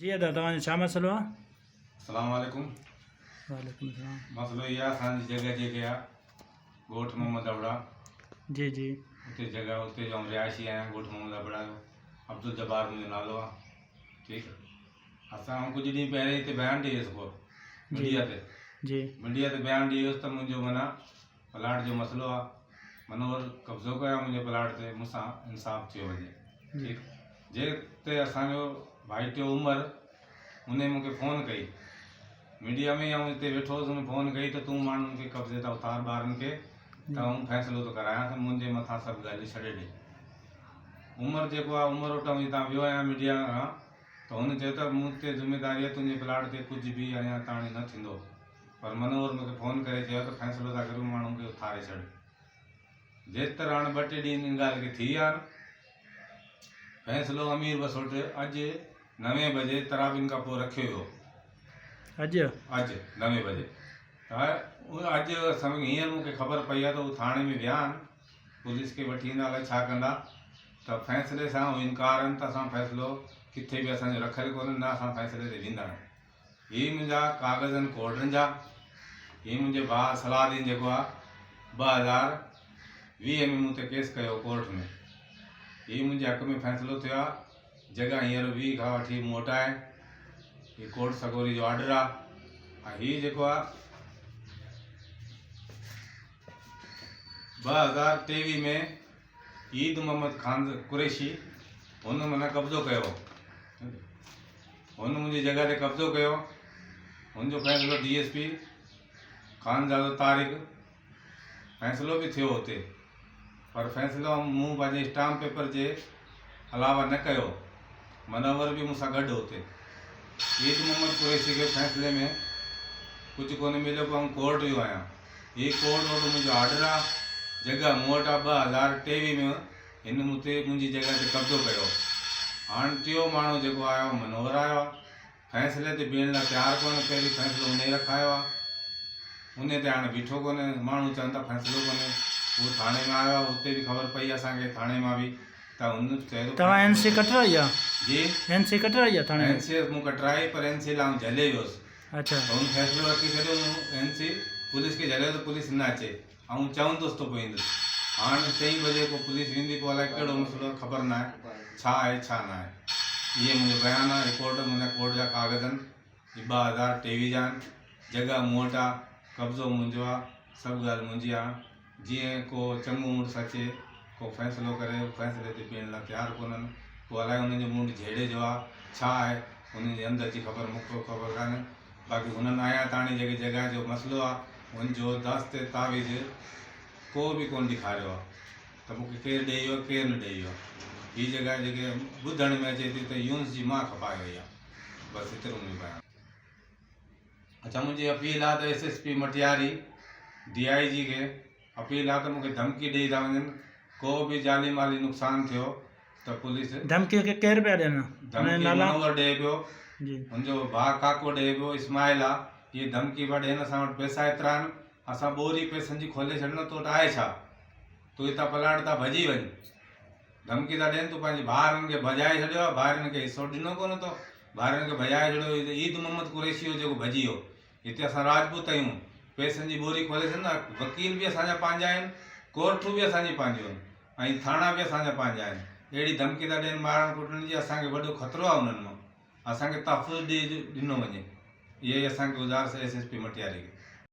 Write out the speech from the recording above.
जी अदा तव्हांजो छा मसइलो आहे? अस्सलाम वालेकुम। वालेकुम सलाम। मसलो इहा असांजी जॻह जेके आहे ॻोठ मोहम्मद अबड़ा, जी जी उते जॻह उते जो रिहायशी आहियां। ॻोठ मोहम्मद अबड़ा जो अब्दुल जब्बार मुंहिंजो नालो आहे। ठीकु आहे। असां कुझु ॾींहं पहिरें हिते बयानु ॾेई वियुसि पोइ मीडिया ते जी बयानु ॾेई वियुसि त मुंहिंजो माना प्लाट जो मसइलो आहे, मनोवर कब्ज़ो कयो मुंहिंजे प्लाट ते, मूंसां इंसाफ़ थियो वञे। ठीकु। जेते असांजो भाइटियो उमर उन मूंखे फ़ोन कई मीडिया में, ऐं हिते वेठो हुउसि, उन फ़ोन कई त तूं माण्हुनि खे कब्ज़े था उतार ॿारनि खे, त आऊं फ़ैसिलो थो करायां त मुंहिंजे मथां सभु ॻाल्हियूं छॾे ॾे। उमर जेको आहे उमर वटि हितां वियो आहियां मीडिया खां, त हुन चयो त मूं ते ज़िम्मेदारी आहे, तुंहिंजे प्लाट ते कुझु बि अञा ताणी न थींदो, पर मनोहर मूंखे फ़ोन करे चयो त फ़ैसिलो था करूं, माण्हुनि खे उथारे छॾ। जेतिरो हाणे 2-3 ॾींहं इन ॻाल्हि खे थी विया आहिनि। फ़ैसिलो अमीर बस वटि अॼु 9 बजे तराबिन खां पोइ रखियो वियो। अॼु 9 बजे। त अॼु हींअर मूंखे ख़बर पई आहे त उहे थाणे में विया आहिनि, पुलिस खे वठी ईंदा, अलाए छा कंदा। त फ़ैसिले सां उहे इनकार आहिनि त असां फ़ैसिलो किथे बि असांजो रखियलु कोन्हे, न असां फ़ैसिले ते वेंदा आहियूं। हीअ मुंहिंजा कागज़नि कोर्टनि जा। हीअ मुंहिंजे भाउ सलाहदीन जेको आहे 2020 में मूं ते केस कयो कोर्ट में। हीअ मुंहिंजे हक़ में फ़ैसिलो थियो आहे। जॻह हींअर 20 खां वठी मूं वटि आहे। हीअ कोर्ट सगोरी जो ऑर्डर आहे। ऐं हीअ जेको आहे 2023 में ईद मोहम्मद खान कुरैशी हुन माना कब्ज़ो कयो, हुन मुंहिंजी जॻह ते कब्ज़ो कयो। हुनजो फ़ैसिलो DSP खानज़ादो तारिक फ़ैसिलो बि थियो हुते, पर फ़ैसिलो मूं पंहिंजे स्टाम्प पेपर जे अलावा न कयो। मनोवर बि मूंसां गॾु हुते। ईद मोहम्मद कुरैशी खे फ़ैसिले में कुझु कोन मिलियो, पर आउं कोर्ट वियो आहियां। हीअ कोर्ट वटि मुंहिंजो ऑर्डर आहे। जॻह मूं वटि आहे। 2023 में हिन मूं ते मुंहिंजी जॻह ते कब्ज़ो कयो। हाणे टियों माण्हू जेको आयो मनोवर आयो आहे, फ़ैसिले ते बीहण लाइ तयारु कोन्हे। पहिरीं फ़ैसिलो उन रखायो आहे, उन ते हाणे बीठो कोन्हे। माण्हू चवनि था फ़ैसिलो कोन्हे। उहो थाणे में आयो आहे, उते बि ख़बर पई असांखे थाणे मां बि, त हुन चयो तव्हां NC कटराई आहे? जी NC कटराई आहे थाणे? NC मूं कटराई, पर NC लाइ आउं झले वियुसि। अच्छा। त हुन फ़ैसिलो रखी छॾियो। NC पुलिस खे झलियो त पुलिस न अचे, ऐं चवंदुसि त पोइ ईंदुसि। हाणे 4 बजे को पुलिस ईंदी, पोइ अलाए कहिड़ो मसइलो ख़बर न आहे, छा आहे छा न आहे। इहे मुंहिंजो बयानु आहे। रिपोर्ट मुंहिंजा कोर्ट जा कागज़नि 2023 जा आहिनि। जॻह मूं वटि आहे, कब्ज़ो मुंहिंजो आहे, सभु ॻाल्हि मुंहिंजी आहे। जीअं को चङो मुड़ुसु अचे, को फ़ैसिलो करे, फ़ैसिले ते बीहण लाइ तयारु कोन्हनि। पोइ अलाए हुनजो मुंड जहिड़े जो आहे, छा आहे, हुनजे अंदरि जी ख़बर मूंखे ख़बर कान्हे। बाक़ी हुननि अञा ताणी जेके जॻह जो मसइलो आहे, हुनजो दस्ते तावीज़ को बि कोन ॾेखारियो आहे त मूंखे केरु ॾेई वियो, केरु न ॾेई वियो। हीअ जॻह जेके ॿुधण में अचे थी त यूंस जी मां खपाए वई आहे। बसि एतिरो मुंहिंजो बयानु। अच्छा, मुंहिंजी अपील आहे त SSP मटियारी DIG खे अपील आहे त मूंखे धमकी ॾेई था वञनि। को बि जाली माली नुक़सानु थियो त पुलिस धमकी खे केरु पिया ॾियनि? धमकी मनोवर ॾिए पियो, जी हुनजो भाउ काको ॾिए पियो, इस्माइल आहे। इहे धमकी पिया ॾियनि। असां वटि पैसा एतिरा आहिनि, असां ॿोरी पैसनि जी खोले छॾिनो। तो वटि आहे छा? तूं हितां प्लाट तां भॼी वञ। धमकी था ॾियनि। तूं पंहिंजे भाउरनि खे भॼाए छॾियो आहे, भाउरनि खे हिसो ॾिनो कोन थो, भाउरनि खे भॼाए छॾियो। ईद मोहम्मद कुरैशी हो जेको भॼी वियो। हिते असां राजपूत आहियूं, पैसनि जी ॿोरी खोले छॾंदा। वकील बि असांजा पंहिंजा आहिनि, कोर्टूं बि असांजी पंहिंजियूं आहिनि, ऐं थाणा बि असांजा पंहिंजा आहिनि। अहिड़ी धमकी था ॾियनि मारण कुटण जी। असांखे वॾो ख़तरो आहे उन्हनि मां। असांखे तहफ़ुज़ ॾिनो वञे। इहे असांखे गुज़ारिश SSP मटियारी खे।